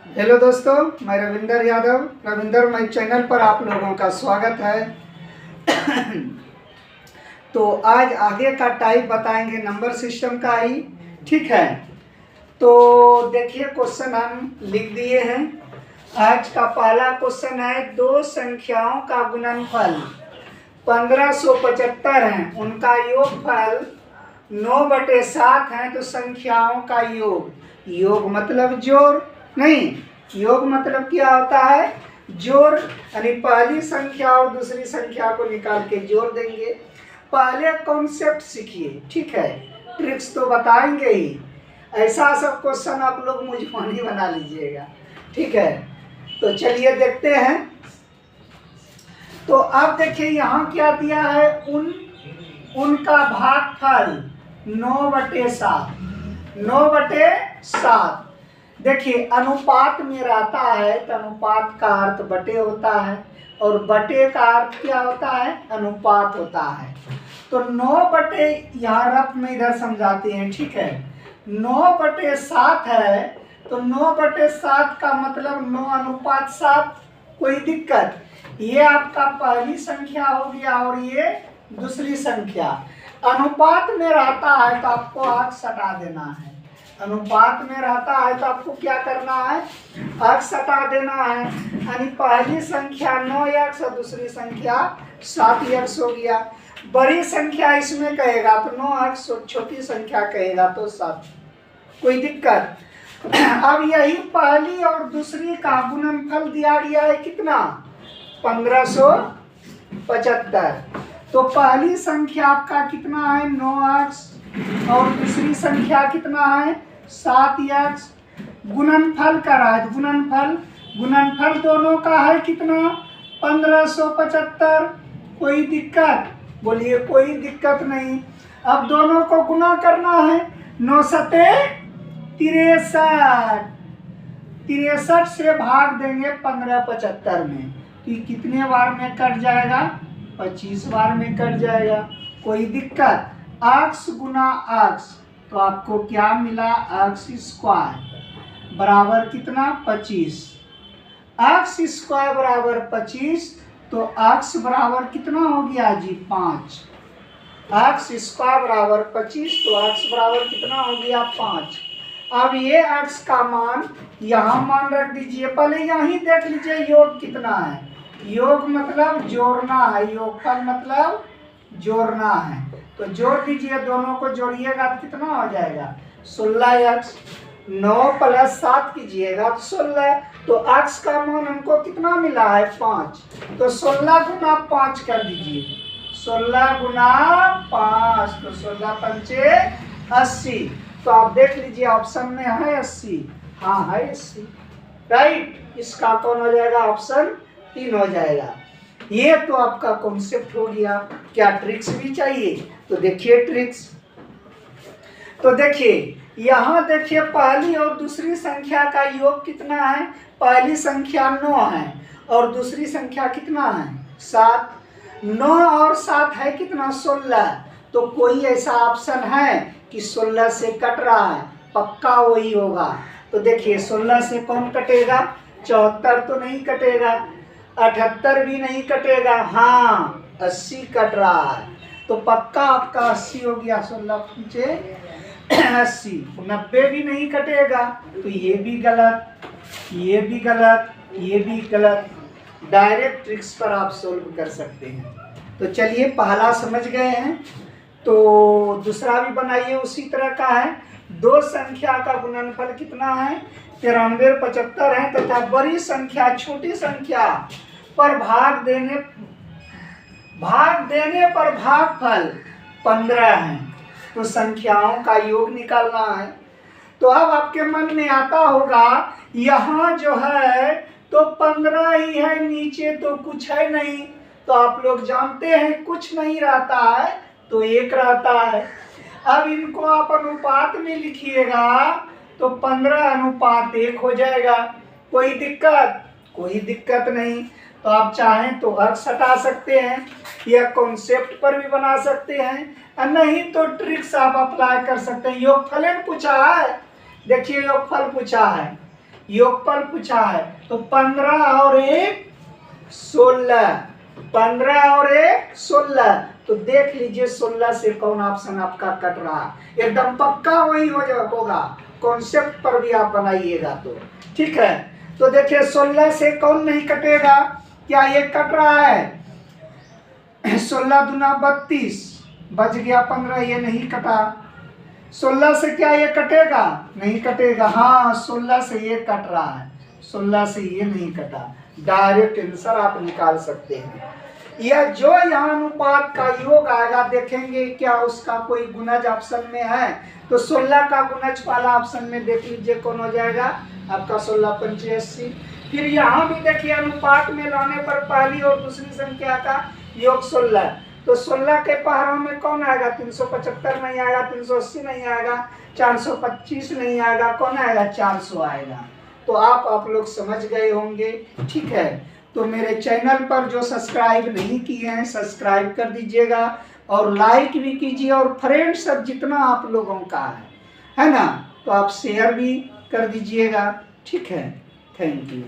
Hello दोस्तों, मैं Ravinder Yadav. Ravinder my channel पर आप लोगों का स्वागत है। तो आज आगे का टाइप बताएंगे नंबर सिस्टम का ही, ठीक है। तो देखिए, क्वेश्चन हम लिख दिए हैं। आज का पहला क्वेश्चन है, दो संख्याओं का गुणनफल 1575 है, उनका योगफल 9/7 है। तो संख्याओं का योग मतलब जोड़ नहीं, योग मतलब क्या होता है, जोड़। यानी पहली संख्या और दूसरी संख्या को निकाल के जोड़ देंगे। पहले कॉन्सेप्ट सीखिए, ठीक है, ट्रिक्स तो बताएंगे ही। ऐसा सब क्वेश्चन आप लोग मुझे बना लीजिएगा, ठीक है। तो चलिए देखते हैं। तो अब देखिए यहाँ क्या दिया है, उनका भागफल 9/7। 9/7 देखिए, अनुपात में रहता है तो अनुपात का अर्थ बटे होता है, और बटे का अर्थ क्या होता है, अनुपात होता है। तो 9 यहाँ रफ में इधर समझाते हैं, ठीक है। 9/7 है, तो 9/7 का मतलब 9:7। कोई दिक्कत? ये आपका पहली संख्या हो गया और ये दूसरी संख्या। अनुपात में रहता है तो आपको अक्स हटा देना है। अनुपात में रहता है तो आपको क्या करना है, अक्स हटा देना है। यानी पहली संख्या 9x और दूसरी संख्या 7x हो गया। बड़ी संख्या इसमें कहेगा तो 9x, और छोटी संख्या कहेगा तो 7। कोई दिक्कत? अब यही पहली और दूसरी का गुणनफल दिया गया है कितना, 1575। तो पहली संख्या आपका कितना है, 9x, और दूसरी संख्या कितना है, 7x। गुणनफल करा है, गुणनफल दोनों का है कितना, 1575। कोई दिक्कत? बोलिए कोई दिक्कत नहीं। अब दोनों को गुना करना है, 9 सते 63। 63 से भाग देंगे 1575 में, कि कितने बार में कट जाएगा, 25 बार में कट जाएगा। कोई दिक्कत? अक्स गुना अक्स, तो आपको क्या मिला, अक्स स्क्वायर बराबर कितना, 25। अक्स स्क्वायर बराबर 25, तो अक्स बराबर कितना हो गया जी, 5। अक्स स्क्वायर बराबर 25, तो अक्स बराबर कितना हो गया, 5। अब ये अक्स का मान यहाँ मान रख दीजिए। पहले यहीं देख लीजिए योग कितना है। योग मतलब जोड़ना है, योगफल मतलब जोड़ना है। तो जोड़ दीजिए, दोनों को जोड़िएगा तो कितना हो जाएगा, 16x। 9 + 7 कीजिएगा तो 16। तो x का मान हमको कितना मिला है, 5। तो 16 गुना 5 कर दीजिए, 16 गुना 5, तो 16 पंचे 80। तो आप देख लीजिए ऑप्शन में है 80। हाँ है 80, राइट। इसका कौन हो जाएगा, ऑप्शन 3 हो जाएगा। ये तो आपका कॉन्सेप्ट हो गया। क्या ट्रिक्स भी चाहिए? तो देखिए ट्रिक्स। तो देखिए यहाँ देखिए, पहली और दूसरी संख्या का योग कितना है। पहली संख्या 9 है और दूसरी संख्या कितना है, 7। 9 और 7 है कितना, 16। तो कोई ऐसा ऑप्शन है कि 16 से कट रहा है, पक्का वही होगा। तो देखिए 16 से कौन कटेगा, 74 तो नहीं कटेगा, 78 भी नहीं कटेगा, हाँ 80 कट रहा है। तो पक्का आपका 80 हो गया। 16 पंचे 80। 90 भी नहीं कटेगा, तो ये भी गलत, ये भी गलत, ये भी गलत। डायरेक्ट ट्रिक्स पर आप सोल्व कर सकते हैं। तो चलिए पहला समझ गए हैं, तो दूसरा भी बनाइए, उसी तरह का है। दो संख्या का गुणनफल कितना है, 93/75 है, तथा बड़ी संख्या छोटी संख्या पर भाग देने पर भागफल 15 है। तो संख्याओं का योग निकालना है। तो अब आपके मन में आता होगा, यहाँ जो है तो 15 ही है, नीचे तो कुछ है नहीं। तो आप लोग जानते हैं कुछ नहीं रहता है तो 1 रहता है। अब इनको आप अनुपात में लिखिएगा तो 15:1 हो जाएगा। कोई दिक्कत? कोई दिक्कत नहीं। तो आप चाहें तो अक्स हटा सकते हैं, या कॉन्सेप्ट पर भी बना सकते हैं, और नहीं तो ट्रिक्स आप अप्लाई कर सकते हैं। योगफल पूछा है, देखिए योगफल पूछा है योगफल पूछा है, तो 15 और 1 16, 15 और 1 16। तो देख लीजिए 16 से कौन ऑप्शन आपका कट रहा है, एकदम पक्का वही होगा, कॉन्सेप्ट पर भी आप बनाइएगा तो ठीक है। तो देखिए 16 से कौन नहीं कटेगा, क्या ये कट रहा है, 16 दूना 32, बच गया 15, ये नहीं कटा। 16 से क्या ये कटेगा, नहीं कटेगा, हाँ 16 से ये कट रहा है, 16 से ये नहीं कटा। डायरेक्ट आंसर आप निकाल सकते हैं। यह जो यहाँ अनुपात का योग आएगा, देखेंगे क्या उसका कोई गुणज ऑप्शन में है, तो 16 का गुणज वाला ऑप्शन में देख लीजिए कौन हो जाएगा आपका 16 पंचे 80। फिर यहाँ भी देखिए अनुपात में लाने पर पहली और दूसरी संख्या का योग 16, तो 16 के पहाड़ों में कौन आएगा, 375 नहीं आएगा, 380 नहीं आएगा, 425 नहीं आएगा, कौन आएगा 400 आएगा। तो आप लोग समझ गए होंगे, ठीक है। तो मेरे चैनल पर जो सब्सक्राइब नहीं किए हैं सब्सक्राइब कर दीजिएगा और लाइक भी कीजिए, और फ्रेंड सब जितना आप लोगों का है ना, तो आप शेयर भी कर दीजिएगा, ठीक है। Thank you.